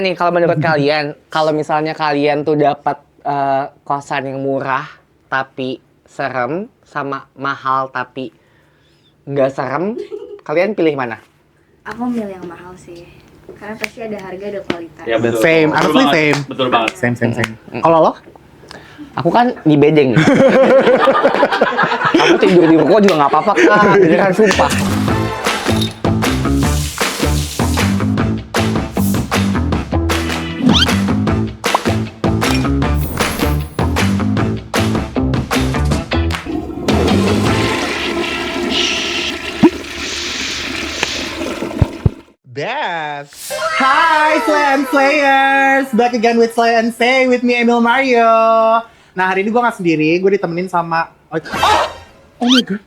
Nih kalau menurut kalian, kalau misalnya kalian tuh dapat kosan yang murah tapi serem sama mahal tapi nggak serem, kalian pilih mana? Aku milih yang mahal sih, karena pasti ada harga ada kualitas. Ya betul. Same, Betul honestly banget. same. Betul banget. Same. Kalau lo? Aku kan di bedeng. Aku tidur di ruko juga nggak apa-apa kak, beneran sumpah. Best. Hi Slay and Slayers, back again with Slay and Say with me Emil Mario. Nah hari ini gue nggak sendiri, gue ditemenin sama oh my god.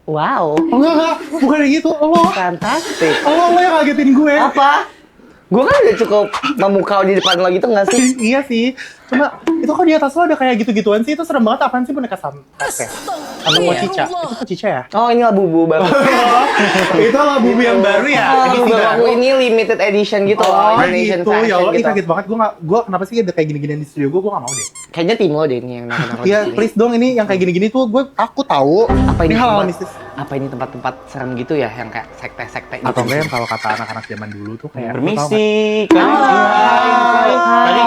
Wow, Oh enggak, bukan yang gitu. fantastic. Lo yang kagetin gue. Apa? Gue kan udah cukup memukau di depan lo gitu nggak sih? Iya sih, cuma itu kok di atas lo ada kayak gitu-gituan sih, itu serem banget. Apaan sih boneka sama Pochicha? Itu Pochicha ya? Oh ini labu baru. Itu lah bumbu yang baru ya? Oh, Ini labu baru. baru ini limited edition gitu loh, Oh Indonesian gitu, ya fashion Allah, ini gitu. kaget banget. Gue kenapa sih ada kayak gini-ginian di studio gue gak mau deh. Kayaknya tim lo deh ini yang naruh-naruh Iya, di sini. please dong, ini yang kayak gini-gini tuh gue takut tahu. Apa ini hal-hal tempat- mistis? Apa ini tempat-tempat serem gitu ya, yang kayak sekte-sekte gitu? Atau enggak yang kalau kata anak-anak zaman dulu tuh kayak Permisi. Hai. Tadi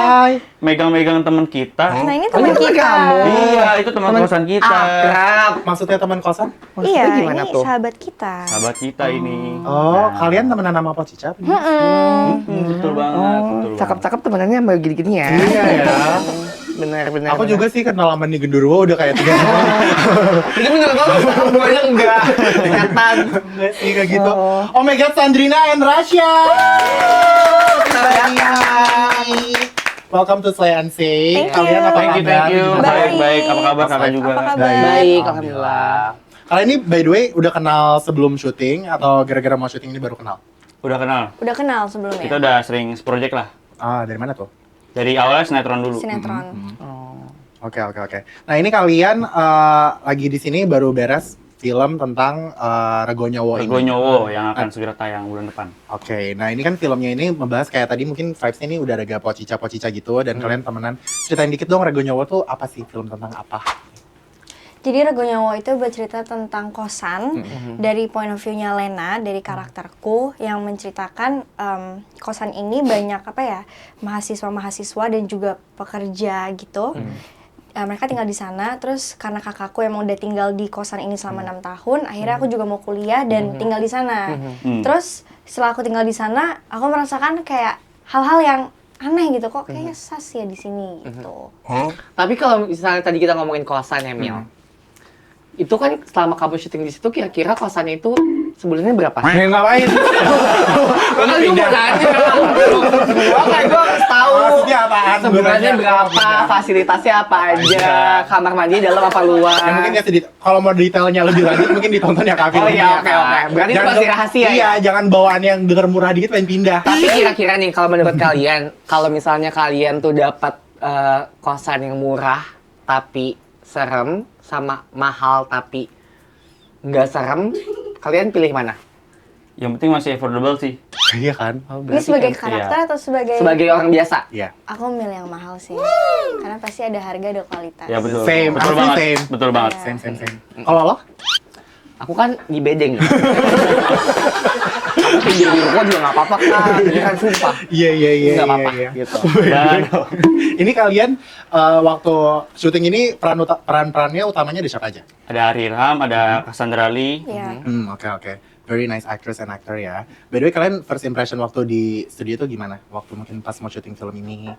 megang-megang teman kita. Nah ini Oh, ini teman teman kita. kamu. Iya, itu teman kosan kita. Akrab. Maksudnya teman kosan? Iya, Maksudnya gimana ini tuh? sahabat kita. Sahabat kita ini. Oh, kalian temenan sama Pochicha? Betul banget. Betul banget. Cakep-cakep temenannya sama gini-gini ya. Iya ya. Benar-benar. Aku juga sih kenal sama nih Gendurwo udah kayak 3 tahun. Ini bener kok, semuanya enggak. Kelihatan. Enggak sih kayak gitu. Oh my god, Sandrina and Rasya. Welcome to Slay and Say. Thank Kalian you. apa Thank kabar? you. Baik. Baik. Apa kabar kakak juga? Apa kabar? Baik, alhamdulillah. Kalian ini by the way udah kenal sebelum syuting atau gara-gara mau syuting ini baru kenal? Udah kenal. Udah kenal sebelumnya. Kita udah sering project lah. Ah, dari mana tuh? Dari awalnya sinetron dulu. Sinetron. Oke. Nah ini kalian lagi di sini baru beres film tentang Rego Nyowo ini. Rego Nyowo yang akan segera tayang bulan depan. Oke, nah ini kan filmnya ini membahas kayak tadi mungkin vibes-nya ini udah agak Pochicha gitu dan kalian temenan. Ceritain dikit dong Rego Nyowo tuh apa sih, film tentang apa? Jadi Rego Nyowo itu bercerita tentang kosan dari point of view-nya Lena, dari karakterku yang menceritakan kosan ini banyak apa ya, mahasiswa-mahasiswa dan juga pekerja gitu. Mereka tinggal di sana, terus karena kakakku emang udah tinggal di kosan ini selama 6 tahun, akhirnya aku juga mau kuliah dan tinggal di sana. Terus setelah aku tinggal di sana, aku merasakan kayak hal-hal yang aneh gitu, kok kayaknya sas ya di sini gitu. Tapi kalau misalnya tadi kita ngomongin kosan ya, Mil. Itu kan selama kamu syuting di situ kira-kira kosannya itu sebulannya berapa? Ya ngapain? Kan gue mau nanya. Gue kayak gue harus tahu. Maksudnya apaan? Sebulannya Gua nanya. berapa, fasilitasnya apa aja, kamar mandi dalam apa luar. Ya mungkin kalau mau detailnya lebih lanjut mungkin ditonton ya Kak Oh filmnya. iya, oke. Berarti itu masih rahasia Iya, ya? jangan bawaan yang denger murah dikit pengen pindah. Tapi kira-kira nih kalau menurut kalian, kalau misalnya kalian tuh dapat kosan yang murah tapi serem sama mahal tapi nggak serem, kalian pilih mana? Yang penting masih affordable sih. Iya kan? Ini sebagai karakter atau sebagai... Sebagai orang biasa? Iya. Aku milih yang mahal sih, karena pasti ada harga ada kualitas. Ya betul. Same, Betul honestly banget. same. Betul banget. Same. Kalau lo? Aku kan di bedeng. Aku tidur di ruko juga nggak apa-apa kak, beneran sumpah. Iya. Nggak apa-apa iya. gitu. Dan Ini kalian waktu syuting ini peran-perannya utamanya di siapa aja? ada Ari Ilham, ada Cassandra Lee. Iya. Oke. Very nice actress and actor ya. By the way, kalian first impression waktu di studio itu gimana? Waktu mungkin pas mau syuting film ini?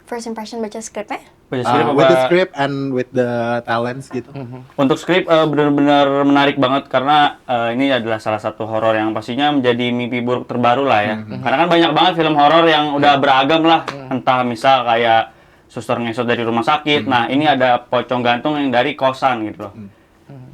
First impression baca skripnya? Baca skrip With the apa? script and with the talents gitu. Untuk skrip benar-benar menarik banget karena ini adalah salah satu horor yang pastinya menjadi mimpi buruk terbaru lah ya. Karena kan banyak banget film horor yang udah beragam lah. Entah misal kayak Suster Ngesot dari rumah sakit. Nah, ini ada pocong gantung yang dari kosan gitu loh.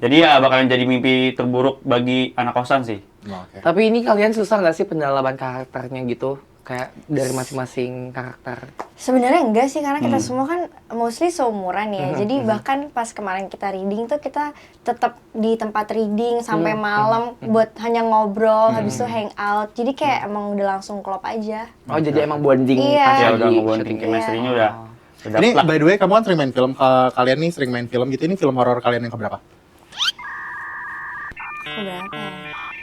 Jadi ya bakalan jadi mimpi terburuk bagi anak kosan sih. Oke. Tapi ini kalian susah nggak sih pendalaman karakternya gitu? Kayak dari masing-masing karakter. Sebenarnya enggak sih, karena kita semua kan mostly seumuran ya. Jadi bahkan pas kemarin kita reading tuh kita tetap di tempat reading sampai malam buat hanya ngobrol, habis itu hang out. Jadi kayak emang udah langsung klop aja. Oh, jadi emang bonding Iya. pas Ya lagi udah ngebonding syuting. chemistry-nya udah Ini plak. by the way, kamu kan sering main film. Kalian nih sering main film gitu. Ini film horor kalian yang keberapa? Berapa ya?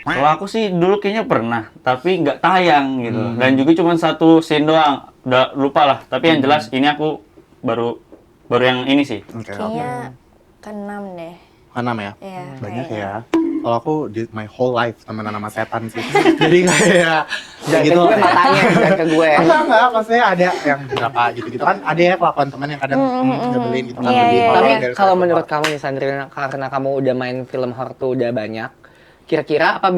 Kalau aku sih dulu kayaknya pernah, tapi nggak tayang gitu. Dan juga cuma satu scene doang. Udah lupa lah. Tapi yang jelas ini aku baru yang ini sih. Oke. Kayaknya ke-6 deh. Enam ya? Iya, Banyak kayaknya. ya. Kalau aku di my whole life temenan sama setan sih. Jadi kayak Jangan gitu ke gue lah ya. matanya, jangan ke gue. Enggak, maksudnya ada yang berapa gitu-gitu kan. Ada ya kelakuan teman yang kadang nyebelin gitu kan. Iya, lebih iya, horor Tapi dari kalau film menurut horor. kamu nih Sandrina, karena kamu udah main film horor tuh udah banyak, kira-kira apa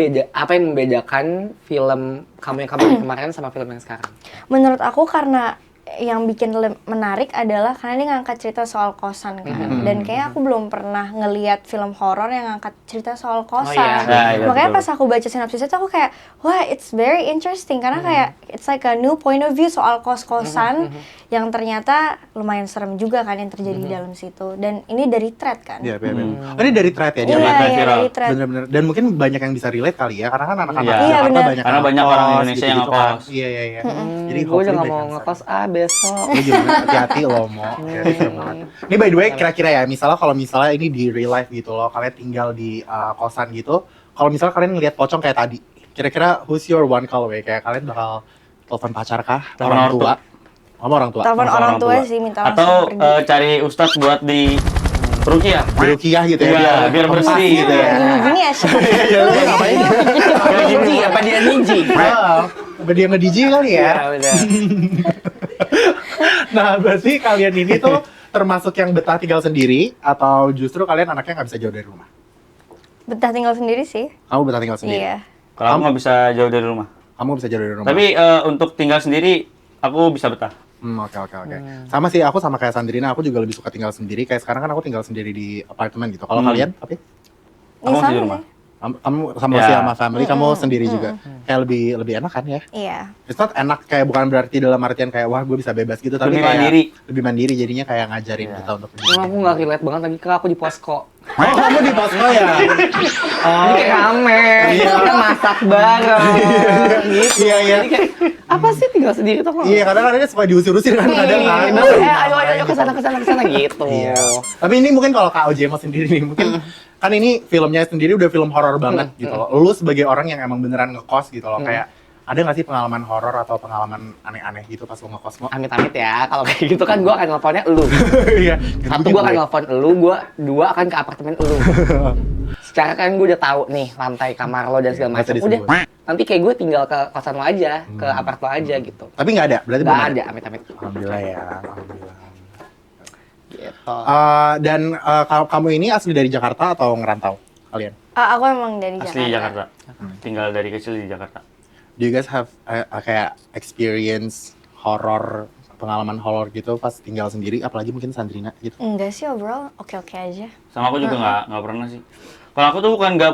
yang membedakan film kamu yang kamu bikin kemarin sama film yang sekarang? Menurut aku karena yang bikin menarik adalah karena dia ngangkat cerita soal kosan kan. Dan kayaknya aku belum pernah ngelihat film horor yang ngangkat cerita soal kosan. Nah, iya, Makanya betul. pas aku baca sinopsis itu aku kayak, wah it's very interesting karena kayak it's like a new point of view soal kos-kosan yang ternyata lumayan serem juga kan yang terjadi di dalam situ. Dan ini dari thread kan. Iya, bener. Oh, ini dari thread ya dia. Iya, thread iya, viral. dari thread. Bener-bener. Dan mungkin banyak yang bisa relate kali ya, karena kan anak-anak Iya. Iya, Jakarta bener. banyak Karena yang banyak ngekos, orang Indonesia yang gitu-gitu kan. ngekos. Iya, iya, iya. Jadi Gue udah hopefully gak banyak mau yang ngekos besok. Lu gimana? Hati-hati loh, Mo. Ya, serem banget. Ini by the way, kira-kira ya, kalau misalnya ini di real life gitu loh, kalian tinggal di kosan gitu, kalau misalnya kalian ngeliat pocong kayak tadi, kira-kira who's your one call away? Kayak kalian bakal telepon pacar kah? Telepon Orang orang tua? Sama orang tua? Telepon Sama orang orang tua tua. sih minta Atau langsung pergi. cari ustadz buat di ruqyah. Di ruqyah gitu ya? Iya, biar bersih gitu ya. Gini ya, Syah. Iya, lu ngapain? Dia ninji, apa dia ninji? Apa dia nge-DJ kali ya? Iya, udah. Nah, berarti kalian ini tuh termasuk yang betah tinggal sendiri, atau justru kalian anaknya nggak bisa jauh dari rumah? Betah tinggal sendiri sih. Kamu betah tinggal sendiri? Iya. Kalau aku nggak bisa jauh dari rumah. Kamu bisa jauh dari rumah? Tapi untuk tinggal sendiri, aku bisa betah. Oke. Sama sih, aku sama kayak Sandrina, aku juga lebih suka tinggal sendiri. Kayak sekarang kan aku tinggal sendiri di apartemen gitu. Kalau kalian, apa? Aku masih di sama rumah. sih. Kamu sama Ya. si sama family, kamu sendiri juga. Kayak lebih enak kan ya? Iya. It's not enak kayak bukan berarti dalam artian kayak wah gue bisa bebas gitu, tapi Lebih kayak mandiri. lebih mandiri jadinya kayak ngajarin kita untuk Cuma aku gak relate banget lagi, Kak, aku di posko. Oh, kamu di posko ya? Jadi kayak rame, kita masak bareng, gitu. Iya, iya. Jadi kayak, apa sih tinggal sendiri tuh? Iya, kadang-kadang dia suka diusir-usir kan kadang kan. Ayo kesana gitu. Iya. Tapi ini mungkin kalau Kak Ojema sendiri nih, mungkin kan ini filmnya sendiri udah film horor banget gitu loh. Lu sebagai orang yang emang beneran ngekos gitu loh, kayak ada nggak sih pengalaman horor atau pengalaman aneh-aneh gitu pas lu ngekos, Mo? Amit-amit ya, kalau kayak gitu kan gue akan nelfonnya elu. Iya. Satu gue akan nelfon elu, dua akan ke apartemen elu. Secara kan gue udah tahu nih lantai kamar lo dan segala Nggak usah macam. Udah, disebut. nanti kayak gue tinggal ke kosan lo aja, ke apart lo aja gitu. Tapi nggak ada, berarti Gak belum ada, amit-amit. Alhamdulillah ya, alhamdulillah. Gitu. Dan kamu ini asli dari Jakarta atau ngerantau kalian? Aku emang dari Asli Jakarta. Jakarta. Tinggal dari kecil di Jakarta. Do you guys have kayak experience horror, pengalaman horror gitu pas tinggal sendiri, apalagi mungkin Sandrina gitu? Enggak sih, overall oke-oke aja. Sama aku juga nggak pernah sih. Kalau aku tuh bukan nggak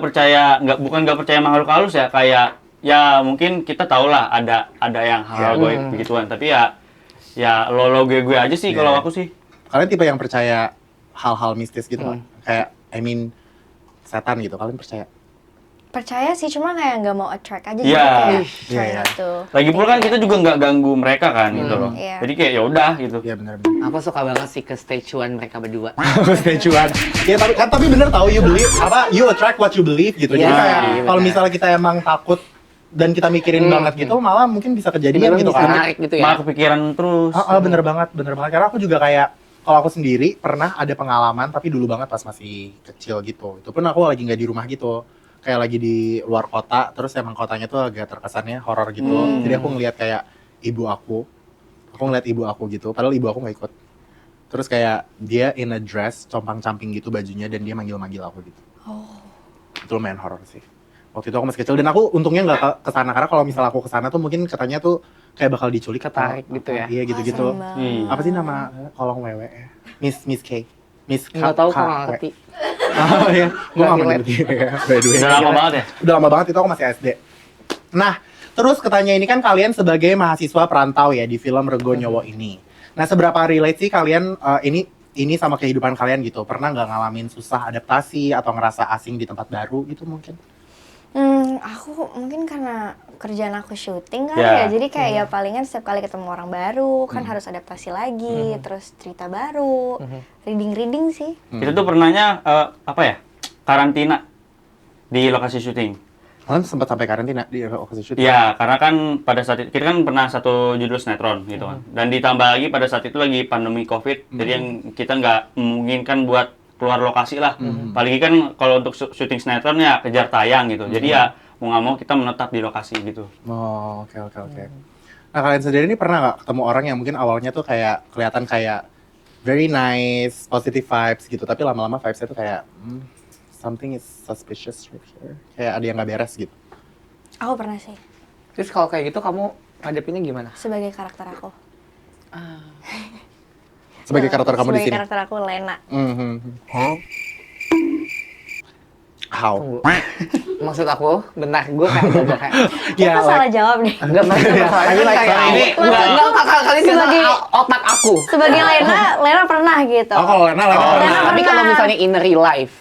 percaya makhluk halus ya, kayak ya mungkin kita tahu lah ada yang hal goib begituan, tapi ya lo gue aja sih kalau aku sih. Kalian tipe yang percaya hal-hal mistis gitu kan? Kayak, I mean, setan gitu, kalian percaya? Percaya sih, cuma kayak nggak mau attract aja Iya. kayak Iya, try iya. not to. Lagi pula kan kita juga nggak ganggu mereka kan gitu loh. Iya. Jadi kayak ya udah gitu. Iya benar-benar. Aku suka banget sih ke statuan mereka berdua. Statuan. Ya tapi bener tahu, you believe apa, you attract what you believe gitu. Jadi Iya, kayak iya, kalau benar. misalnya kita emang takut dan kita mikirin banget gitu, malah mungkin bisa kejadian Bener, gitu bisa kan. narik gitu ya. Malah kepikiran terus. Bener banget. Karena aku juga kayak, kalau aku sendiri pernah ada pengalaman, tapi dulu banget pas masih kecil gitu. Itu pun aku lagi nggak di rumah gitu. Kayak lagi di luar kota, terus emang kotanya tuh agak terkesannya horor gitu. Jadi aku ngeliat kayak ibu aku ngeliat ibu aku gitu, padahal ibu aku nggak ikut. Terus kayak dia in a dress, compang-camping gitu bajunya, dan dia manggil-manggil aku gitu. Itu lumayan horor sih. Waktu itu aku masih kecil, dan aku untungnya nggak kesana, karena kalau misalnya aku kesana tuh mungkin katanya tuh kayak bakal diculik. Ketarik gitu ya? Iya gitu-gitu. Serem banget. Apa sih nama kolong wewe ya? Miss K. Miss K. Nggak tahu kok nggak ngerti. Oh iya, gue Nggak nggak relate. ngerti ya. By the way. Udah lama banget ya. Udah lama banget, itu aku masih SD. Nah, Terus katanya ini kan kalian sebagai mahasiswa perantau ya di film Rego Nyowo ini. Nah, seberapa relate sih kalian ini sama kehidupan kalian gitu? Pernah nggak ngalamin susah adaptasi atau ngerasa asing di tempat baru gitu mungkin? Aku mungkin karena kerjaan aku syuting kali Ya. ya, jadi kayak ya palingan setiap kali ketemu orang baru kan harus adaptasi lagi, terus cerita baru, reading sih. Kita tuh pernahnya apa ya? Karantina di lokasi syuting. Kalian sempat sampai karantina di lokasi syuting? Iya, karena kan pada saat itu kita kan pernah satu judul sinetron gitu kan. Dan ditambah lagi pada saat itu lagi pandemi Covid, jadi yang kita nggak memungkinkan buat keluar lokasi lah. Apalagi kan kalau untuk syuting sinetron ya kejar tayang gitu. Jadi ya mau nggak mau kita menetap di lokasi gitu. Oh, oke. Nah, kalian sendiri ini pernah nggak ketemu orang yang mungkin awalnya tuh kayak kelihatan kayak very nice, positive vibes gitu, tapi lama-lama vibes-nya tuh kayak something is suspicious right here. Kayak ada yang nggak beres gitu. Aku pernah sih, Terus kalau kayak gitu kamu ngadepinnya gimana? sebagai karakter aku. Sebagai karakter kamu di Sebagai sini. karakter aku Lena. How? Tunggu. Maksud aku, bentar, gue kayak agak kayak Kita salah jawab nih. enggak maksudnya Lagi like kayak ini, enggak kali Sebagai- otak aku. Sebagai Lena pernah gitu. Oh, kalau Lena pernah. Tapi kalau pernah. misalnya in real life,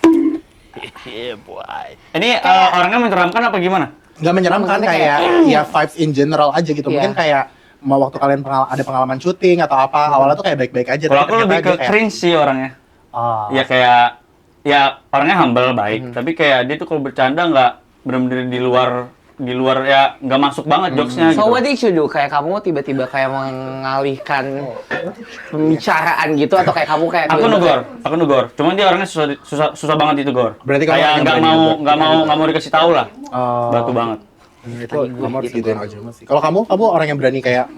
Ini orangnya menyeramkan apa gimana? Nggak menyeramkan, Maksudnya kayak ya vibes in general aja gitu. Mungkin Iya. kayak mau waktu kalian ada pengalaman syuting atau apa, awalnya tuh kayak baik-baik aja. Kalau tapi aku lebih ternyata ke dia kayak, cringe sih orangnya. oh, Ya kayak ya orangnya humble baik, tapi kayak dia tuh kalau bercanda nggak bener-bener di luar ya nggak masuk banget jokesnya so gitu. what did you do? Kayak kamu tiba-tiba kayak mengalihkan pembicaraan gitu atau kayak kamu kayak Aku negor. Cuman dia orangnya susah banget itu gor. Berarti kamu kayak yang nggak berani mau dikasih tahu lah. oh, Batu banget. itu kamu harus gituin aja sih. Kalau kamu orang yang berani kayak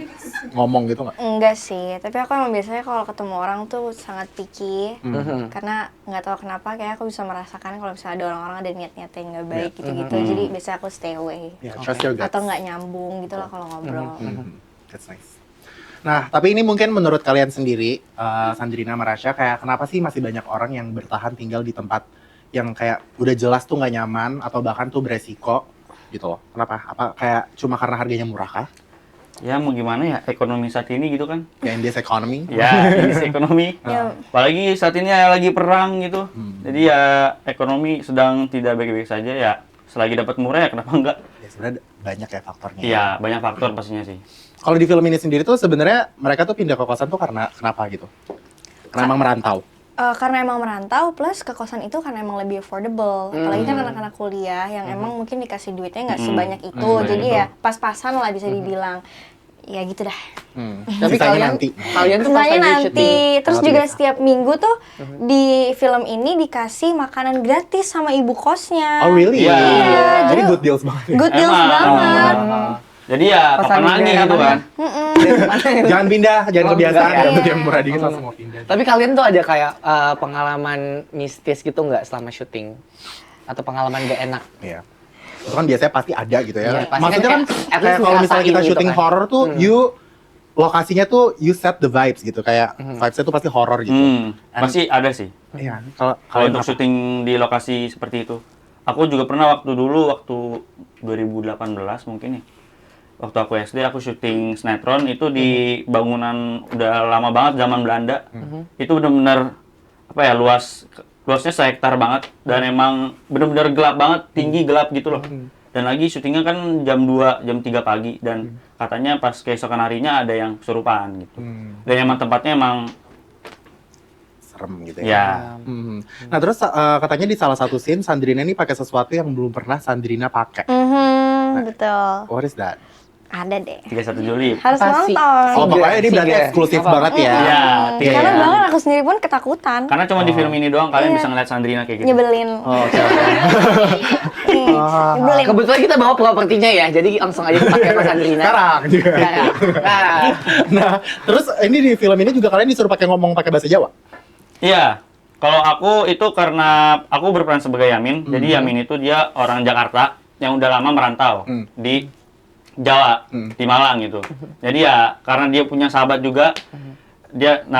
ngomong gitu nggak? Enggak sih, tapi aku emang biasanya kalau ketemu orang tuh sangat picky. Karena nggak tahu kenapa kayak aku bisa merasakan kalau misalnya ada orang-orang ada niat-niat yang nggak baik gitu-gitu. Jadi biasanya aku stay away. Ya, trust your guts. Atau nggak nyambung gitu lah kalau ngobrol. That's nice. Nah, tapi ini mungkin menurut kalian sendiri, Sandrina Marasha, kayak kenapa sih masih banyak orang yang bertahan tinggal di tempat yang kayak udah jelas tuh nggak nyaman atau bahkan tuh beresiko gitu loh? Kenapa? Apa kayak cuma karena harganya murah kah? Ya mau gimana ya ekonomi saat ini gitu kan? Ya, in this economy? Ya ini ekonomi. Ya, Apalagi saat ini lagi perang gitu. Jadi ya ekonomi sedang tidak baik-baik saja ya. Selagi dapat murah ya kenapa enggak? Ya sebenarnya banyak ya faktornya. Iya banyak faktor pastinya sih. Kalau di film ini sendiri tuh sebenarnya mereka tuh pindah ke kosan tuh karena kenapa gitu? Karena emang merantau. karena emang merantau plus ke kosan itu karena emang lebih affordable. Apalagi kan anak-anak kuliah yang emang mungkin dikasih duitnya nggak sebanyak itu. Jadi ya pas-pasan lah bisa dibilang. Ya gitu dah. tapi Sisanya kalian tuh pas Sisanya lagi nanti. syuting. Terus Nanti juga ya. setiap minggu tuh di film ini dikasih makanan gratis sama ibu kosnya. Oh really? Iya. Jadi Jadi good deals banget. ya? good deals Emang. banget. Jadi ya Kosan kapan lagi daerah gitu mana? kan? Jangan pindah, jangan Oh, kebiasaan. enggak ya. Dapet yang murah dikit langsung mau pindah. Tapi kalian tuh ada kayak pengalaman mistis gitu nggak selama syuting? Atau pengalaman gak enak? Iya. Itu kan biasanya pasti ada gitu ya. Iya, pasti Maksudnya kan kan kayak- at kayak least kalau misalnya kita ngerasain syuting gitu kan. horror tuh lokasinya tuh you set the vibes gitu. Kayak vibes-nya tuh pasti horror gitu. Pasti ada sih. Iya. Kalau Kalau untuk syuting di lokasi seperti itu. Aku juga pernah waktu 2018 mungkin ya. Waktu aku SD aku syuting sinetron itu di bangunan udah lama banget zaman Belanda. Itu benar-benar apa ya luasnya sehektar banget dan emang benar-benar gelap banget, tinggi gelap gitu loh. Dan lagi syutingnya kan jam 2, jam 3 pagi dan katanya pas keesokan harinya ada yang kesurupan gitu. Dan emang tempatnya emang serem gitu ya ya. Nah terus katanya di salah satu scene Sandrina ini pakai sesuatu yang belum pernah Sandrina pakai. Betul. What is that? Ada deh. 31 Juli. Harus Pasti. nonton. Oh pokoknya ini berarti Tiga. eksklusif Apa? banget ya. Iya, tiga. Karena bahkan aku sendiri pun ketakutan. Karena cuma di film ini doang kalian Iya. bisa ngeliat Sandrina kayak gitu. Nyebelin. Oh, oke. Nyebelin. Kebetulan kita bawa propertinya ya, jadi langsung aja pakai Mas Andrina. Sekarang juga. Nah, Nah, terus ini di film ini juga kalian disuruh pakai ngomong pakai bahasa Jawa? Iya. Kalau aku itu karena aku berperan sebagai Yamin. Jadi Yamin itu dia orang Jakarta yang udah lama merantau di Jawa, di Malang gitu. Jadi ya karena dia punya sahabat juga,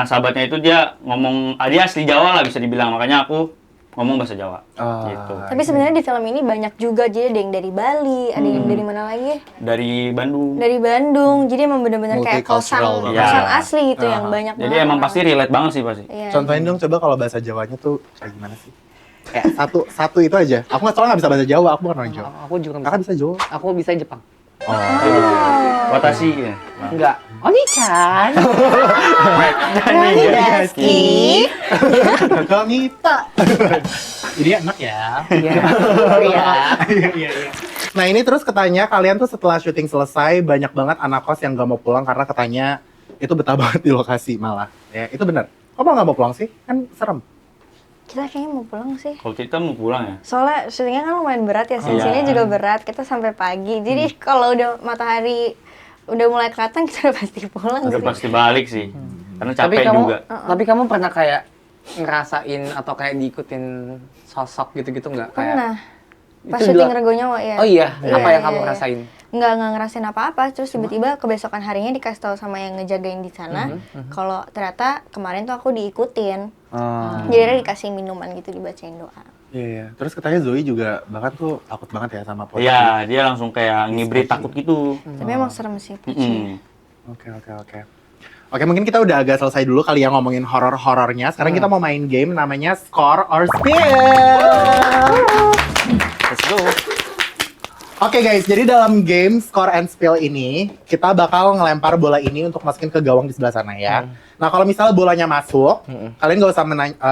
sahabatnya itu dia ngomong, dia asli Jawa lah bisa dibilang. Makanya aku ngomong bahasa Jawa. Ah. Gitu. Tapi sebenarnya di film ini banyak juga, jadi ada yang dari Bali, ada yang dari mana lagi? Dari Bandung. Dari Bandung. Jadi emang bener-bener kayak Multicultural kosan, banget. kosan Iya. asli gitu yang banyak Jadi banget emang orang. pasti relate banget sih pasti. Iya. Contohin dong coba kalau bahasa Jawanya tuh kayak gimana sih? Kayak satu itu aja. Aku soalnya nggak bisa bahasa Jawa, aku bukan orang Jawa. Aku juga Kakak bisa Jawa? Aku bisa Jepang. Oh. Watashi ya. Enggak. Oni-chan. Nanigaski. Kakak Mita. Jadi enak ya. Iya. Iya. Iya, iya. Nah ini terus katanya kalian tuh setelah syuting selesai banyak banget anak kos yang gak mau pulang karena katanya itu betah banget di lokasi malah. Ya itu benar. Kok malah gak mau pulang sih? Kan serem. Kita kayaknya mau pulang sih. Kalau kita mau pulang ya. Soalnya syutingnya kan lumayan berat ya, sini Iya. juga berat, kita sampai pagi. Jadi kalau udah matahari udah mulai kelihatan kita udah pasti pulang Udah sih. pasti balik sih. Karena Tapi capek kamu, juga. tapi kamu pernah kayak ngerasain atau kayak diikutin sosok gitu-gitu nggak? Pernah. Pas Itu syuting dua- Regonyawa ya. Oh iya, Iya, apa yang iya, kamu iya. rasain? Nggak ngerasain apa-apa, terus tiba-tiba kebesokan harinya dikasih tahu sama yang ngejagain di sana kalau ternyata kemarin tuh aku diikutin. Jadi ada dikasih minuman gitu, dibacain doa. Iya, iya. Terus katanya Zoe juga bahkan tuh takut banget ya sama polisi. Iya, dia langsung kayak ngibrit takut gitu. Tapi emang serem sih. Mm-mm. Oke, oke, oke. Oke, mungkin kita udah agak selesai dulu kali ya ngomongin horor-horornya. Sekarang kita mau main game namanya Score or Spill. Let's go. Oke guys, jadi dalam game Score and Spill ini, kita bakal ngelempar bola ini untuk masukin ke gawang di sebelah sana ya. Nah kalau misalnya bolanya masuk, kalian gak usah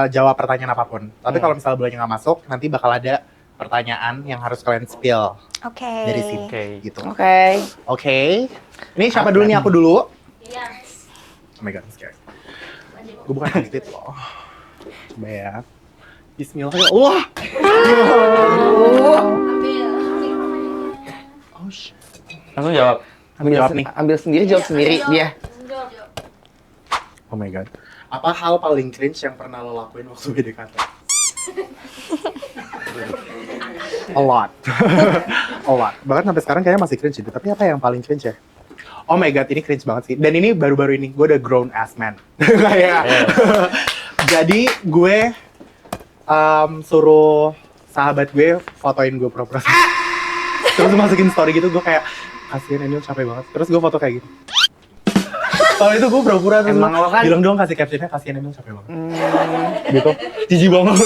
jawab pertanyaan apapun. Tapi kalau misalnya bolanya nggak masuk, nanti bakal ada pertanyaan yang harus kalian spill Oke. dari sini. Oke. Gitu. Oke. Oke. Ini siapa dulu nih? Aku dulu. Oh my god, I'm scared. Gue bukan atlet loh. Coba ya. Bismillahirrahmanirrahim. Oh shit. Langsung jawab. Jawab nih. Ambil sendiri, jawab sendiri dia. Oh my god. Apa hal paling cringe yang pernah lo lakuin waktu PDKT? A lot. A lot. Bahkan sampai sekarang kayaknya masih cringe itu. Tapi apa yang paling cringe ya? Oh my god, ini cringe banget sih. Dan ini baru-baru ini, gue udah grown ass man. Kayak. Jadi gue suruh sahabat gue fotoin gue pura-pura. Terus masukin story gitu, gue kayak kasihan Emil capek banget. Terus gue foto kayak gitu. Kalau itu gue pura-pura terus Emang lo kan- bilang dong kasih captionnya kasihan Emil capek banget. Gitu. Jijik banget.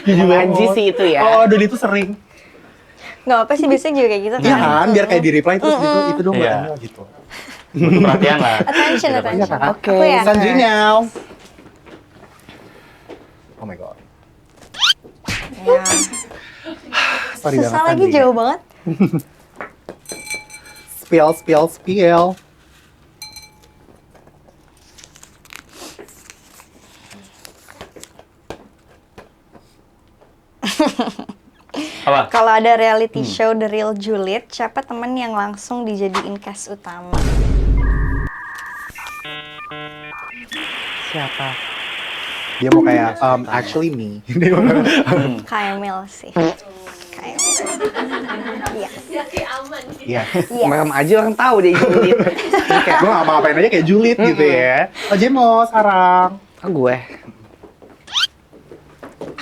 Jijik banget. Ngaji sih itu ya. Oh, dan itu sering. Nggak apa sih, biasanya juga kayak gitu kan. Iya kan, biar kayak di reply terus gitu, itu dong buat Iya. Emil gitu. Butuh perhatian lah. Attention, Iya attention. kan? Oke. Aku ya. Sandri now. Oh my god. Ya. Sorry Susah banget, lagi, Sandri. jauh banget. Spill, spill, spill. Apa? Kalau ada reality show The Real Julid, siapa temen yang langsung dijadiin cast utama? Siapa? Dia mau kayak actually me. Dia mau kayak- KML sih. KML. Iya. Iya. Iya. Merem aja orang tahu deh julid. Kayak gue ngapa-ngapain aja kayak julid gitu ya. Oh Jemo sekarang. Oh gue.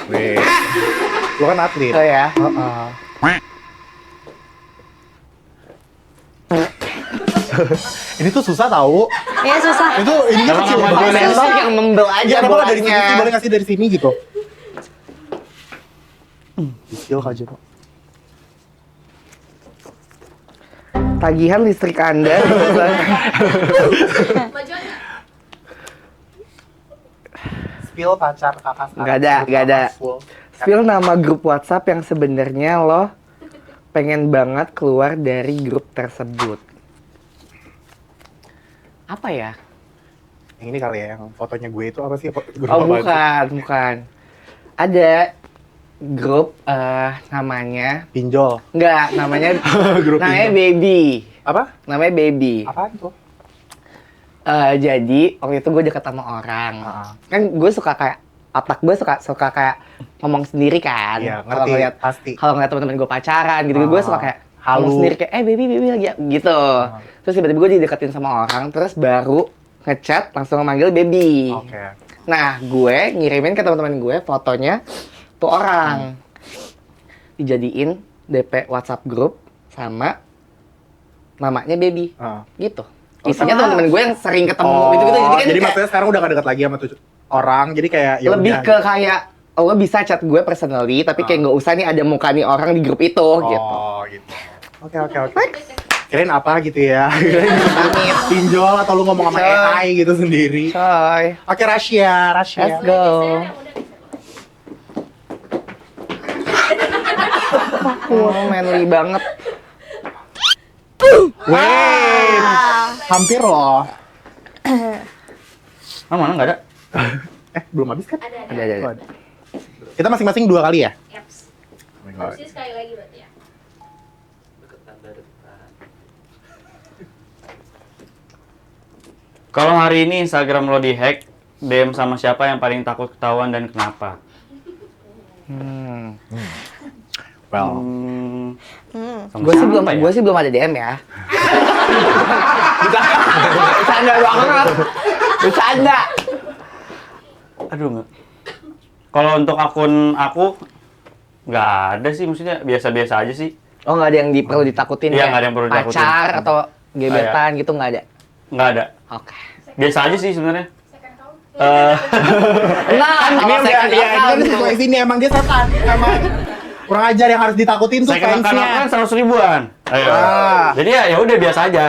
Weh. Lu kan atlet. Oh ya. Heeh. Ini tuh susah tahu. Iya susah. Itu ini Emang kecil apa banget. gimana? Sosok yang membel Iya, aja kenapa nggak dari sini sih? bolanya. Boleh ngasih dari sini gitu. Skill Kak Jeno. Tagihan listrik Anda. Spill pacar kakak sekarang. Nggak ada, nggak ada. Full. Spill nama grup WhatsApp yang sebenarnya lo pengen banget keluar dari grup tersebut. Apa ya? Yang ini kali ya, yang fotonya gue itu apa sih? Gue Oh lupa banget. bukan. Ada grup namanya Pinjol. enggak, namanya Grup namanya pinjol. Baby. Apa? Namanya Baby. Apaan tuh? Jadi waktu itu gue deket sama orang. Kan gue suka kayak otak gue suka kayak ngomong sendiri kan. Iya, Kalau ngerti. ngeliat Pasti. kalau ngeliat teman-teman gue pacaran gitu, gue suka kayak Halu. ngomong sendiri kayak baby lagi ya gitu. Terus tiba-tiba gue dideketin sama orang, terus baru ngechat langsung manggil baby. Oke. Nah, gue ngirimin ke teman-teman gue fotonya tuh orang. Dijadiin DP WhatsApp grup sama mamanya baby. Gitu. Isinya teman-teman gue yang sering ketemu gitu-gitu. Jadi kan kayak, maksudnya sekarang udah gak dekat lagi sama tuh orang, jadi kayak ya lebih udah ke kayak lo bisa chat gue personally, tapi kayak nggak usah nih ada muka nih orang di grup itu gitu. Oh gitu. Oke. Kirain apa gitu ya? Kirain pinjol atau lu ngomong sama AI gitu sendiri. Coy, Oke, Rasya. let's go. Manly banget. Wait, hampir loh. Mana nggak ada? Belum habis kan? Ada. Oh, ada. Kita masing-masing 2 kali ya? Yaps. Oh my God. Terus sekali lagi berarti ya. Kalau hari ini Instagram lo dihack, DM sama siapa yang paling takut ketahuan dan kenapa? Well, Sama Gue sih siapa ya? belum ada DM ya. Bercanda banget. Bercanda. Aduh nggak. Kalau untuk akun aku nggak ada sih, maksudnya biasa-biasa aja sih. Oh, nggak ada yang perlu ditakutin Iya, ya? nggak ada yang perlu ditakutin. Pacar atau gebetan gitu nggak ada? Nggak ada. Oke. Biasa aja sih sebenarnya. Nah, ini udah ya, ini situasi ini emang dia setan. Emang kurang ajar yang harus ditakutin tuh Saya kenakan aku fansnya. kan 100 ribuan. Ayo. Jadi ya udah biasa aja.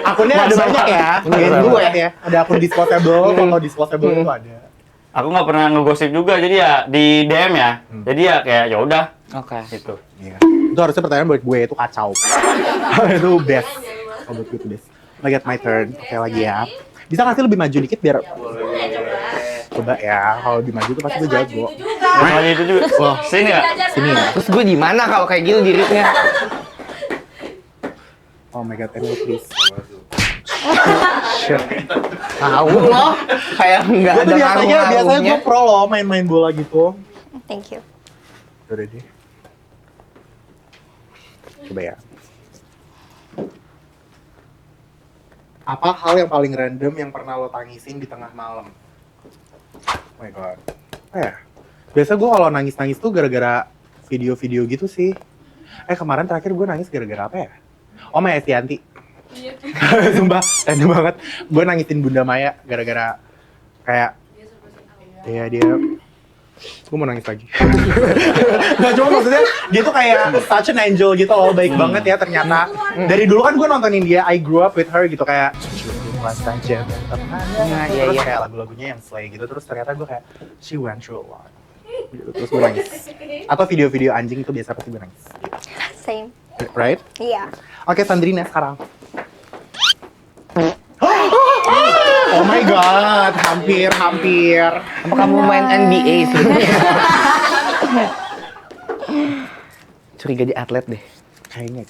Akunnya ada banyak ya. Menurut Gue gue ya. Ada akun disposable, foto disposable itu ada. Aku nggak pernah ngegosip juga, jadi ya di DM ya. Jadi ya kayak ya udah Oke. gitu. Iya. Itu harusnya pertanyaan buat gue itu kacau. Itu best. Oh, buat gue itu best. I get my turn. Oke, lagi ya. Bisa nggak sih lebih maju dikit biar coba ya. Kalau lebih maju tuh pasti gue jago. Nah, itu juga. Wah, sini ya. Sini ya. Terus gue di mana kalau kayak gitu dirinya? Oh my god, Emil please. Tahu loh, kayak nggak Gue ada tuh biasanya gue ngaruh-ngaruhnya. pro loh main-main bola gitu. Thank you. Udah deh. Coba ya. Apa hal yang paling random yang pernah lo tangisin di tengah malam? Oh my god. Apa ya? Biasa gue kalau nangis-nangis tuh gara-gara video-video gitu sih. Kemarin terakhir gue nangis gara-gara apa ya? Oh, Maya Estianti. Sumpah, random banget. Gue nangisin Bunda Maya gara-gara kayak ya dia gue mau nangis lagi. Nggak, cuma maksudnya dia tuh kayak such an angel gitu loh, baik banget ya ternyata. Dari dulu kan gue nontonin dia, I grew up with her gitu kayak saja Nah, terus iya. kayak lagu-lagunya yang slay gitu, terus ternyata gue kayak she went through a lot gitu. Terus gue nangis. Atau video-video anjing itu biasa pasti gue nangis gitu. Same. Right? Iya. Oke, Sandrina sekarang. Oh my god, hampir. Apa kamu main NBA sebenarnya? Curiga di atlet deh. Kayaknya.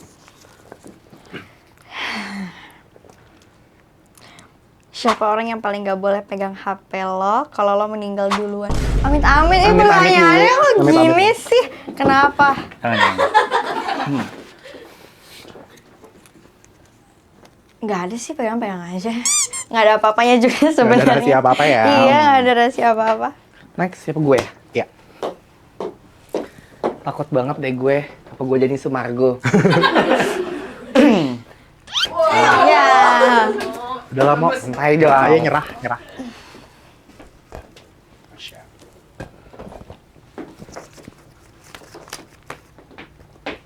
Siapa orang yang paling gak boleh pegang HP lo kalau lo meninggal duluan? Amit-amit, Amit-amit pertanyaannya dulu. kok Amit-amit. gini sih? Kenapa? Jangan. Nggak ada sih, pegang-pegang aja. Nggak ada apa-apanya juga ada sebenarnya. rahasia apa-apa ya. Iya, nggak ada rahasia apa-apa. Next, siapa gue ya? Ya. Takut banget deh gue. Apa gue jadi Sumargo? Iya. Udah lama. Santai dong. Ayo nyerah.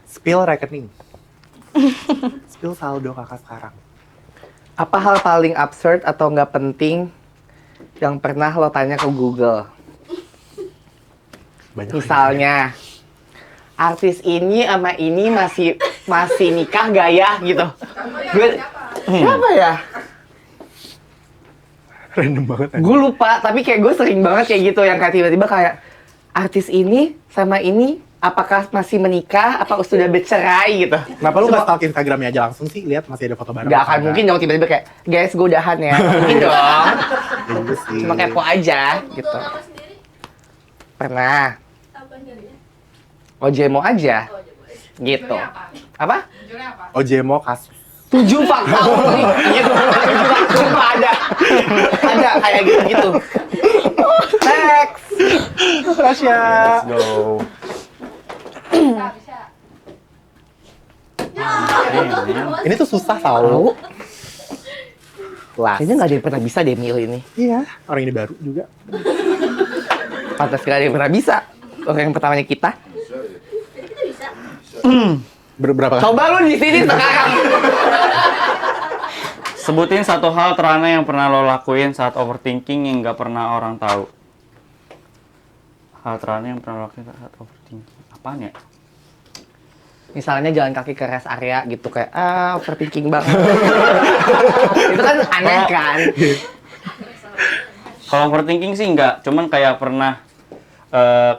Spill rekening. Spill saldo kakak sekarang. Apa hal paling absurd atau nggak penting yang pernah lo tanya ke Google? Banyak. Misalnya, artis ini sama ini masih nikah gak ya gitu. Gue siapa ya? Random banget. Gue lupa, tapi kayak gue sering banget kayak gitu yang kayak tiba-tiba kayak artis ini sama ini apakah masih menikah, apa sudah bercerai gitu. Kenapa lu nggak stalk Instagramnya aja langsung sih? Lihat masih ada foto bareng. Gak akan mungkin dong tiba-tiba kayak, guys gue udahan ya. Mungkin dong. Gitu sih. Cuma kepo aja gitu. Apa sendiri? Pernah. Apa sendirinya? Ojemo aja. Oh, coba. Gitu. Judulnya apa? Apa? Judulnya apa? Ojemo kasus. 7 fakta unik gitu. 7 fakta sumpah ada kayak gitu. Next. Rasya. Let's go. Ini tuh susah tau. Kayaknya nggak ada yang pernah bisa deh milih ini. Iya, orang ini baru juga. Pantas nggak ada yang pernah bisa. Orang yang pertamanya kita. Berapa? Coba lu di sini sekarang. Sebutin satu hal terana yang pernah lo lakuin saat overthinking yang nggak pernah orang tahu. Hal terana yang pernah lo lakuin saat overthinking. Apaan ya? Misalnya jalan kaki ke rest area gitu kayak overthinking banget. Itu kan aneh kan. Kalau overthinking sih nggak, cuman kayak pernah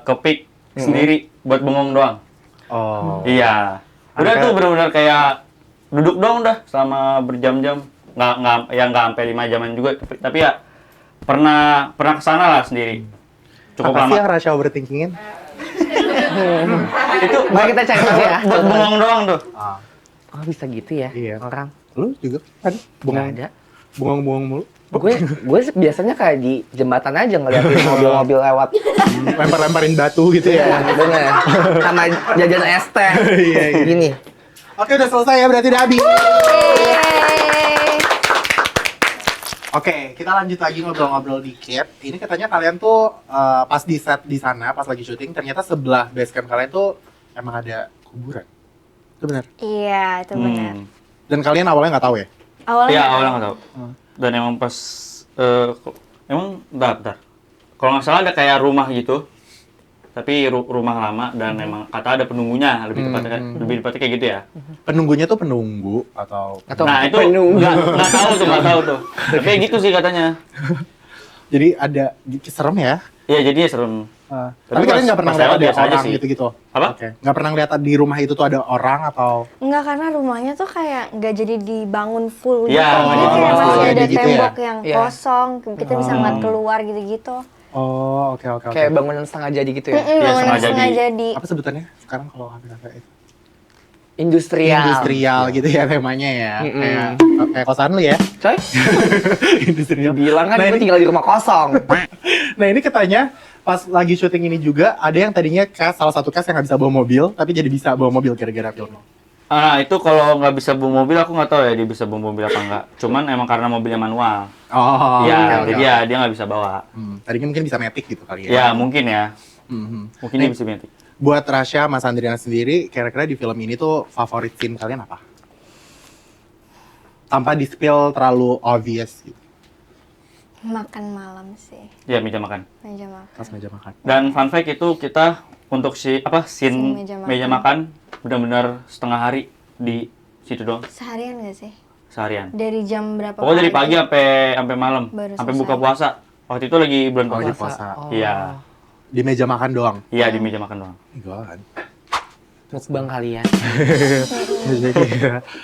kepik sendiri buat bengong doang. Oh. Iya. Udah tuh benar-benar kayak duduk doang dah selama berjam-jam. Nggak sampai 5 jaman juga, tapi ya pernah kesana lah sendiri. Cukup Apa lama. sih yang Rasya overthinkingin? Itu Mari kita cari tahu ya. buat bengong doang tuh. Oh bisa gitu ya Iya. orang. Lu juga kan Nggak ada. bengong mulu. Gue biasanya kayak di jembatan aja ngeliatin mobil-mobil lewat. Lempar-lemparin batu gitu ya. Bener. Sama jajan es teh. Iya. Gini. Oke, udah selesai ya, berarti udah habis. Oke, kita lanjut lagi ngobrol-ngobrol dikit. Ini katanya kalian tuh pas di set di sana, pas lagi syuting, ternyata sebelah base camp kalian tuh emang ada kuburan. Itu benar. Iya, itu benar. Dan kalian awalnya nggak tahu ya? Awalnya Iya, awalnya nggak tahu. Dan emang pas emang bentar. Kalau nggak salah ada kayak rumah gitu, tapi rumah lama dan emang kata ada penunggunya, lebih tepatnya kayak gitu ya. Penunggunya tuh penunggu atau Nah itu nggak tahu tuh. Tapi kayak gitu sih katanya. jadi ada serem ya? Iya jadinya serem. Tapi kalian nggak pernah pas lihat lewat ada biasa aja orang sih. gitu-gitu? Apa? Oke. Nggak pernah lihat di rumah itu tuh ada orang atau? enggak, karena rumahnya tuh kayak nggak jadi dibangun full Iya, gitu. Jadi nggak kayak dibangun masih full. ada Jadi gitu ya? tembok yang Iya. kosong, kita bisa ngeliat keluar gitu-gitu. Oh, oke. Kayak bangunan setengah jadi gitu ya. Bangunan setengah setengah jadi. jadi. Apa sebutannya sekarang kalau kafe-kafe itu? Industrial. Gitu ya temanya ya. Kayak kosan lu ya. Coy, Industrial. bilang kan Nah, gue ini- tinggal di rumah kosong. Nah ini katanya pas lagi syuting ini juga ada yang tadinya salah satu cast yang nggak bisa bawa mobil tapi jadi bisa bawa mobil gara-gara film. Itu kalau nggak bisa bawa mobil aku nggak tahu ya dia bisa bawa mobil apa enggak. Cuman emang karena mobilnya manual. Oh. Iya, oke, jadi oke. ya dia nggak bisa bawa. Tadinya mungkin bisa matic gitu kali ya. Ya mungkin ya. Mhm. Mungkin dia bisa metik. Buat Rasya, Mas Andriana sendiri, kira-kira di film ini tuh favorit scene kalian apa? Tanpa di-spill terlalu obvious gitu. Makan malam sih, Ya meja makan. meja makan. Pas meja makan. Dan fun fact itu kita untuk scene Scene meja makan benar-benar setengah hari di situ doang Seharian gak sih? seharian. Dari jam berapa? Pokoknya dari pagi sampai malam, Baru sampai selesai. buka puasa. Waktu itu lagi bulan Oh, puasa. lagi puasa. Iya. Di meja makan doang. Iya di meja makan doang. God. Mukbang kalian.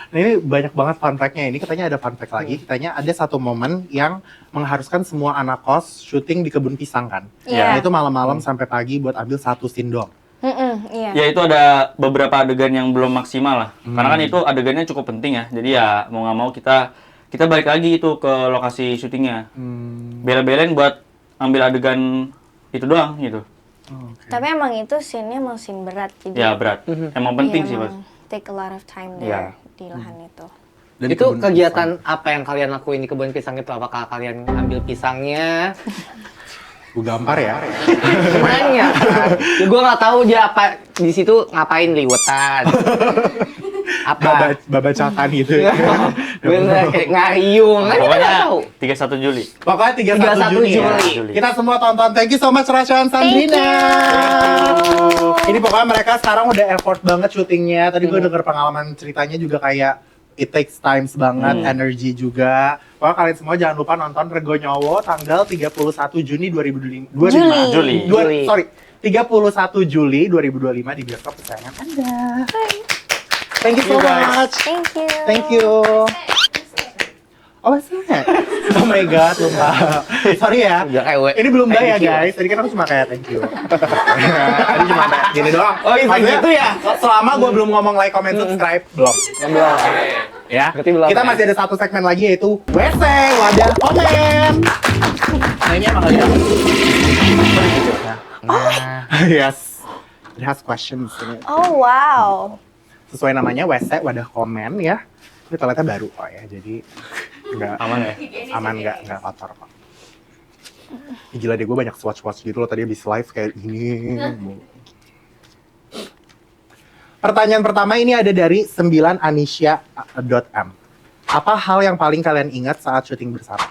Nah ini banyak banget fun fact-nya. Ini katanya ada fun fact lagi. Katanya ada satu momen yang mengharuskan semua anak kos syuting di kebun pisang kan. Iya. Nah itu malam-malam sampai pagi buat ambil satu scene doang. Iya. Ya itu ada beberapa adegan yang belum maksimal lah. Karena kan itu adegannya cukup penting ya. Jadi ya mau nggak mau kita balik lagi itu ke lokasi syutingnya. Bela-belain buat ambil adegan itu doang gitu. Tapi emang itu scene-nya emang scene berat. Jadi Ya berat. Emang penting sih, Mas. emang take a lot of time Iya. there di lahan itu. Dan di Itu kebun kegiatan apa yang kalian lakuin di kebun pisang itu? Apakah kalian ambil pisangnya? Gue gampar ya. Nanya kan? Ya, gue nggak tahu dia apa di situ ngapain liwetan. Apa? Babacakan gitu. Bener kayak ngariung kan kita nggak Pokoknya tahu. 31 Juli. Pokoknya 31 Juni. Ya. Juli. Kita semua tonton. Thank you so much Rasya dan Sandrina. Ini pokoknya mereka sekarang udah effort banget syutingnya. Tadi gue denger pengalaman ceritanya juga kayak it takes times banget, energy juga. Pokoknya kalian semua jangan lupa nonton Rego Nyowo tanggal 31 Juni 2025. Juli. Sorry, 31 Juli 2025 di bioskop kesayangan Anda. Thank you so much. Thank you. Thank you. Oh, snack. Oh my god, lupa. Sorry ya. Udah kayak Ini belum ya thank you. guys. Tadi kan aku cuma kayak thank you. Tadi cuma kayak gini doang. Oh, bisa Maksudnya, gitu ya? Selama gue belum ngomong like, comment, subscribe, belum. Belum. Ya. Berarti belum, Kita ya? masih ada satu segmen lagi yaitu WC wadah komen. Nah ini emang kali ya. Nah, Yes. It has questions ini. Oh wow. Sesuai namanya WC wadah komen ya. Ini toiletnya baru kok ya. Jadi enggak Aman ya? aman, nggak kotor kok. Ih, gila deh, gue banyak swatch gitu loh tadi habis live kayak gini. Pertanyaan pertama ini ada dari 9anisha.m. Apa hal yang paling kalian ingat saat syuting bersama?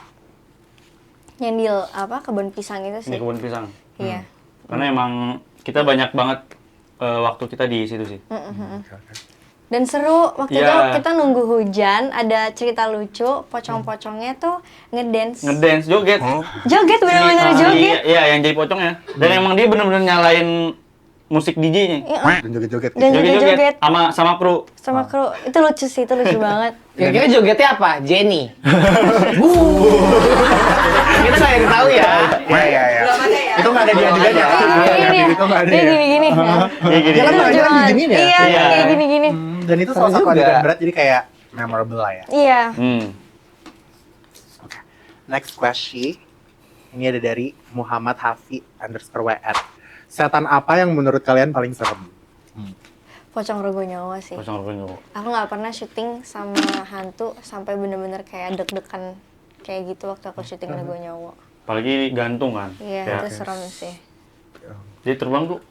Yang di kebun pisang itu Ini sih. kebun pisang. Iya. Karena emang kita banyak banget waktu kita di situ sih. Dan seru waktu Iya. itu kita nunggu hujan, ada cerita lucu, pocong-pocongnya tuh ngedance. Ngedance, joget. Joget bener-bener joget. Iya, yang jadi pocongnya. Dan emang dia bener-bener nyalain musik DJ-nya. Iya. Dan joget-joget Dan gitu. juga joget. sama kru. Sama kru. Itu lucu sih, itu lucu banget. kira-kira jogetnya apa? Jenny. Kita nggak yang tahu ya. Iya. Itu nggak ada dia juga ya. Gini, Itu nggak ada dia ya. gini-gini. Kayak gini. Dia kan Itu makanya lucu kan banget. diginiin ya? Iya, Iya. kayak gini-gini. Dan itu Seru salah satu juga. adegan berat jadi kayak memorable lah ya. Iya. Next question. Ini ada dari Muhammad Hafi_WR. Setan apa yang menurut kalian paling serem? Pocong Rogo Nyawa sih. Pocong rupanya. Aku nggak pernah syuting sama hantu sampai bener-bener kayak deg-degan kayak gitu waktu aku syuting Rogo Nyawa. Apalagi gantung kan. Iya, Ya. itu serem sih. Dia terbang tuh,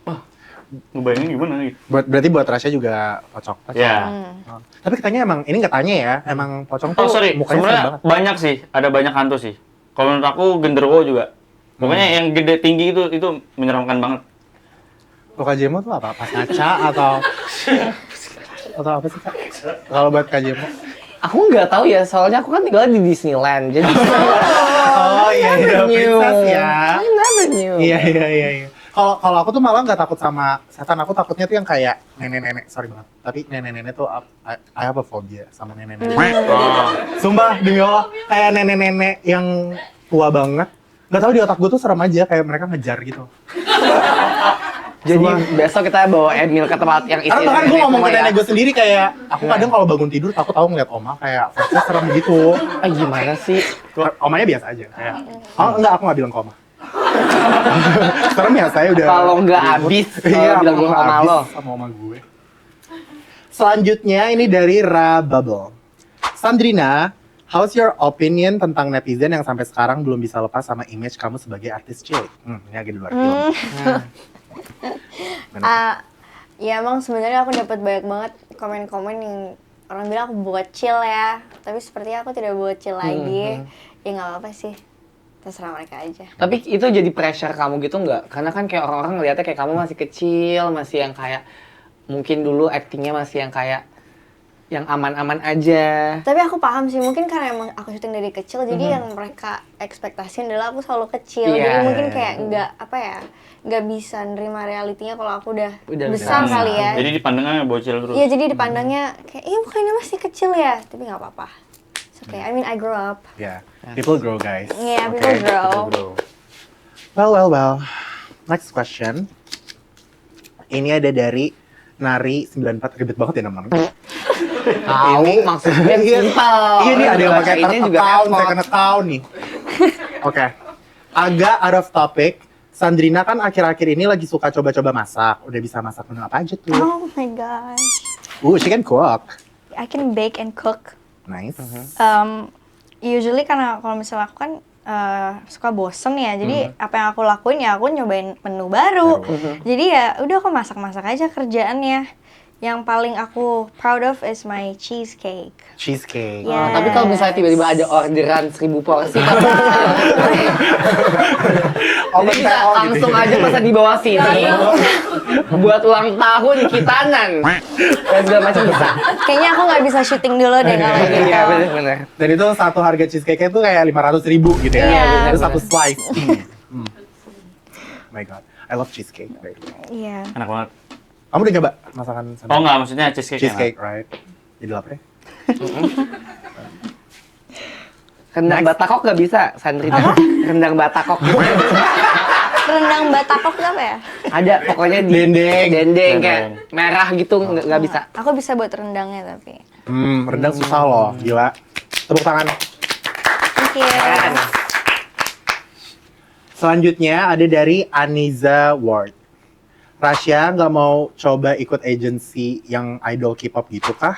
ngebayangin gimana gitu. Berarti buat Rasya juga pocong. Ya. Oh. Tapi katanya emang, ini nggak tanya ya, emang pocong tuh Oh sorry, mukanya serem sebenarnya banget. banyak sih, ada banyak hantu sih. Kalau menurut aku genderuwo juga. Pokoknya yang gede tinggi itu menyeramkan banget. Kalau Kak Jemo tuh apa? Pas ngaca atau apa sih Kak? Kalau buat Kak Jemo? Aku nggak tahu ya, soalnya aku kan tinggal di Disneyland. Jadi Oh iya, princess ya. I never knew. Iya. Kalau aku tuh malah nggak takut sama setan, aku takutnya tuh yang kayak nenek-nenek, sorry banget. Tapi nenek-nenek tuh I have a phobia sama nenek-nenek. Oh. Sumpah demi Allah, kayak nenek-nenek yang tua banget. Gak tau di otak gue tuh serem aja, kayak mereka ngejar gitu. Jadi Sumpah. besok kita bawa Emil ke tempat yang Karena bahkan gue ngomong ke semua ya. nenek gue sendiri kayak, aku kadang kalau bangun tidur takut tahu ngeliat oma kayak face-nya serem gitu. Gimana sih? Omanya biasa aja kayak. Oh enggak, aku nggak bilang ke oma. Serem ya, saya udah. Kalau nggak habis, Iya, bilang aku sama nggak oma habis lo. sama oma gue. Selanjutnya ini dari Rabubble. Sandrina, how's your opinion tentang netizen yang sampai sekarang belum bisa lepas sama image kamu sebagai artis cilik? Ini lagi di luar film. Ya emang sebenarnya aku dapat banyak banget komen-komen yang orang bilang aku bocil ya, tapi sepertinya aku tidak bocil lagi. Ya nggak apa-apa sih, terserah mereka aja. Tapi itu jadi pressure kamu gitu nggak? Karena kan kayak orang-orang ngeliatnya kayak kamu masih kecil, masih yang kayak mungkin dulu actingnya masih yang kayak yang aman-aman aja. Tapi aku paham sih, mungkin karena emang aku syuting dari kecil, jadi yang mereka ekspektasiin adalah aku selalu kecil. Iya. Jadi mungkin kayak nggak bisa nerima realitinya kalau aku udah besar besar. kali ya. Jadi dipandangnya bocil terus. Iya, jadi dipandangnya kayak, iya bukannya masih kecil ya, tapi nggak apa-apa. It's okay, I mean I grew up. Yeah, people grow guys. Yeah, people grow. Well. Next question. Ini ada dari Nari 94, ribet banget ya namanya. Tahu maksudnya simpel. Iya nih ada yang pakai Ini juga account, effort. second account nih. Oke. Agak out of topic. Sandrina kan akhir-akhir ini lagi suka coba-coba masak. Udah bisa masak menu apa aja tuh? Oh my gosh, She can cook. I can bake and cook. Nice. Usually karena kalau misalnya aku kan suka bosen ya, jadi apa yang aku lakuin ya aku nyobain menu baru. Jadi ya udah aku masak-masak aja kerjaannya. Yang paling aku proud of is my cheesecake. Cheesecake. Yeah. Tapi kalau misalnya tiba-tiba ada orderan 1000 porsi, kan Open jadi bisa PO gitu. langsung aja pesan di bawah sini. Buat ulang tahun kitanan. Dan segala macam bisa. Kayaknya aku nggak bisa syuting dulu deh kalau gitu. Iya, bener-bener. Dan itu satu harga cheesecake-nya tuh kayak 500.000 gitu ya. Iya. Itu satu slice. Oh my god, I love cheesecake. Iya. Enak banget. Kamu udah nyoba masakan Sandrina? Oh enggak, maksudnya cheesecake. Cheesecake, right? Jadi lapar ya? Rendang Next. batakok nggak bisa, Sandrina. Rendang batakok. Rendang batakok itu apa ya? Ada pokoknya di Dendeng. dendeng kayak merah gitu nggak bisa. Aku bisa buat rendangnya tapi. Rendang susah loh, gila. Tepuk tangan. Thank you. Kan? Selanjutnya ada dari Aniza Ward. Rasya nggak mau coba ikut agency yang idol K-pop gitu kah?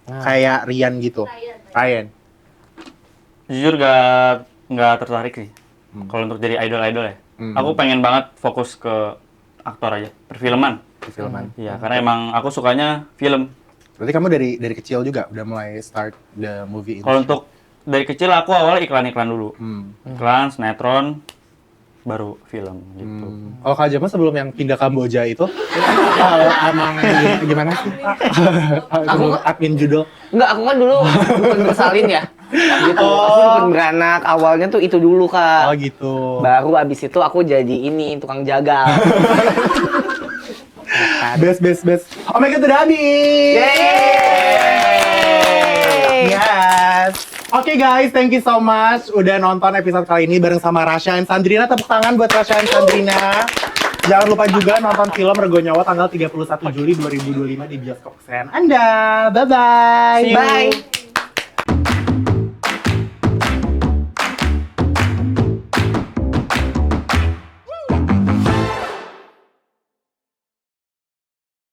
Kayak Rian gitu. Ryan. Jujur nggak tertarik sih. Kalau untuk jadi idol ya. Aku pengen banget fokus ke aktor aja, perfilman. Perfilman. Iya, karena emang aku sukanya film. Berarti kamu dari kecil juga udah mulai start the movie Kalau industry? untuk dari kecil aku awalnya iklan-iklan dulu. Iklan, sinetron, baru film gitu. Kalau Kak Jamal sebelum yang pindah Kamboja itu, emang gimana sih? Aku admin judul. Enggak, aku kan dulu dukun bersalin ya. Gitu. Aku dukun beranak, awalnya tuh itu dulu, Kak. Oh gitu. Baru abis itu aku jadi ini, tukang jagal. Best. Oh my god, udah habis! Yes! Oke guys, thank you so much udah nonton episode kali ini bareng sama Rasya and Sandrina. Tepuk tangan buat Rasya and Sandrina. Jangan lupa juga nonton film Rego Nyawa tanggal 31 Juli 2025 di bioskop kesayangan Anda. Bye-bye! Bye!